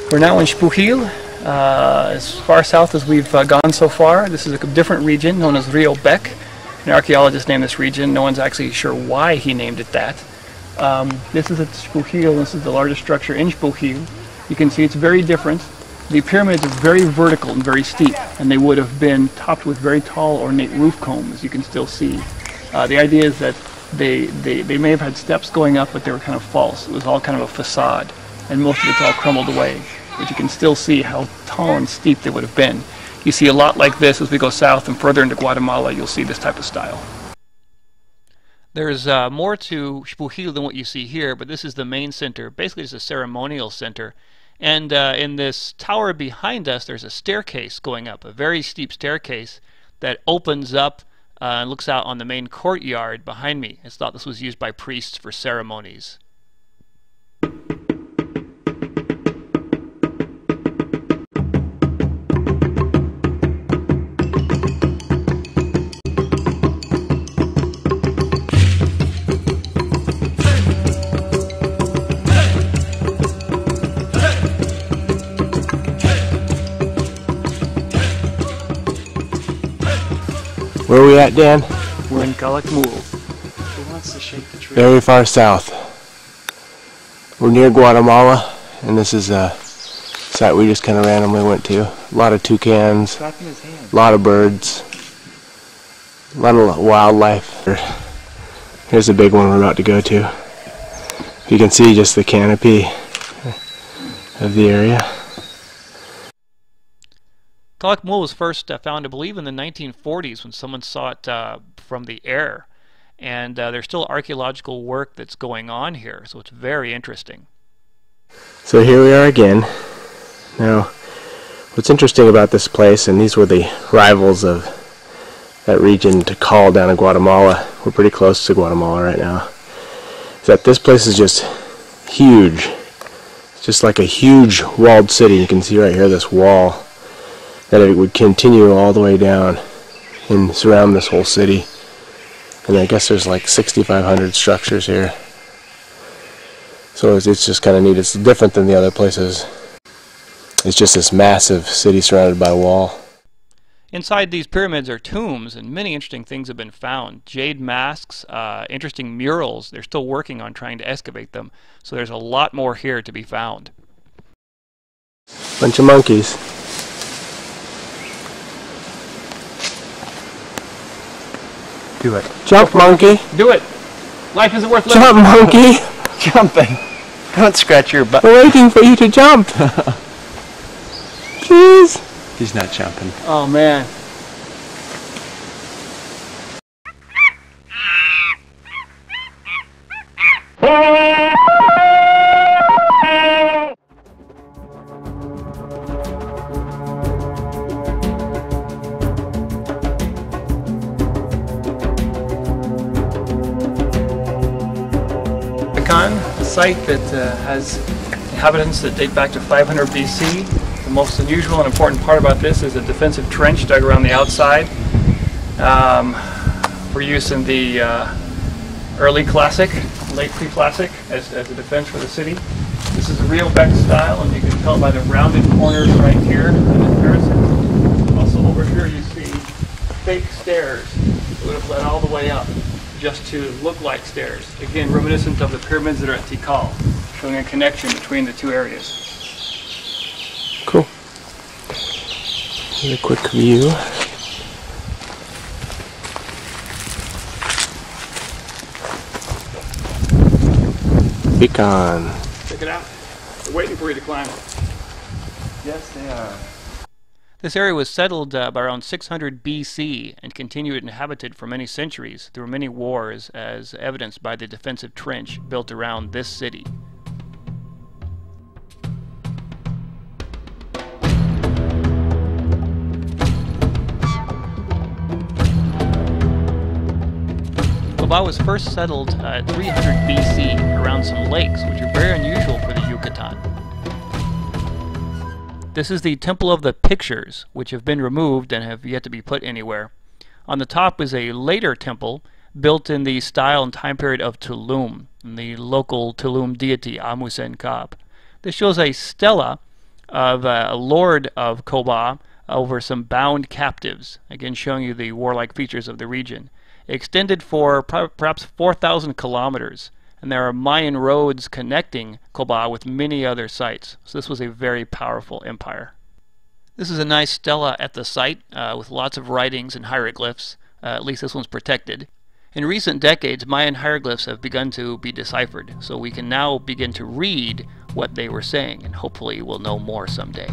We're now in Xpujil, as far south as we've gone so far. This is a different region known as Rio Bec. An archaeologist named this region. No one's actually sure why he named it that. This is at Xpujil. This is the largest structure in Xpujil. You can see it's very different. The pyramids are very vertical and very steep, and they would have been topped with very tall ornate roof combs, you can still see. The idea is that they may have had steps going up, but they were kind of false. It was all kind of a facade, and most of it's all crumbled away. But you can still see how tall and steep they would have been. You see a lot like this as we go south and further into Guatemala. You'll see this type of style. There's more to Xpujil than what you see here, but this is the main center. Basically, it's a ceremonial center. And in this tower behind us, there's a staircase going up, a very steep staircase that opens up and looks out on the main courtyard behind me. It's thought this was used by priests for ceremonies. Where are we at, Dan? We're in Calakmul. Who wants to shake the tree? Very far south. We're near Guatemala, and this is a site we just kind of randomly went to. A lot of toucans, a lot of birds, a lot of wildlife. Here's a big one we're about to go to. You can see just the canopy of the area. Calakmul was first found, I believe, in the 1940s when someone saw it from the air. And there's still archaeological work that's going on here, so it's very interesting. So here we are again. Now, what's interesting about this place, and these were the rivals of that region to call down in Guatemala, we're pretty close to Guatemala right now, is that this place is just huge. It's just like a huge walled city. You can see right here this wall that it would continue all the way down and surround this whole city. And I guess there's like 6,500 structures here. So it's just kind of neat. It's different than the other places. It's just this massive city surrounded by a wall. Inside these pyramids are tombs, and many interesting things have been found. Jade masks, interesting murals. They're still working on trying to excavate them. So there's a lot more here to be found. Bunch of monkeys. Do it. Jump, monkey! Do it! Life isn't worth living. Jump, monkey! Jumping. Don't scratch your butt. We're waiting for you to jump. Please. He's not jumping. Oh man. Becán, a site that has inhabitants that date back to 500 BC. The most unusual and important part about this is a defensive trench dug around the outside for use in the early Classic, late pre-Classic, as a defense for the city. This is a Rio Bec style, and you can tell by the rounded corners right here in the terraces. Also over here you see fake stairs that would have led all the way up just to look like stairs. Again, reminiscent of the pyramids that are at Tikal, showing a connection between the two areas. Cool. Here's a quick view. Becán. Check it out. They're waiting for you to climb. Yes, they are. This area was settled by around 600 BC and continued inhabited for many centuries through many wars, as evidenced by the defensive trench built around this city. Cobá was first settled at 300 BC around some lakes, which are very unusual for the Yucatan. This is the Temple of the Pictures, which have been removed and have yet to be put anywhere. On the top is a later temple built in the style and time period of Tulum, the local Tulum deity Amusen Kab. This shows a stela of a lord of Cobá over some bound captives, again showing you the warlike features of the region. It extended for perhaps 4,000 kilometers, and there are Mayan roads connecting Cobá with many other sites. So this was a very powerful empire. This is a nice stela at the site with lots of writings and hieroglyphs. At least this one's protected. In recent decades, Mayan hieroglyphs have begun to be deciphered, so we can now begin to read what they were saying, and hopefully we'll know more someday.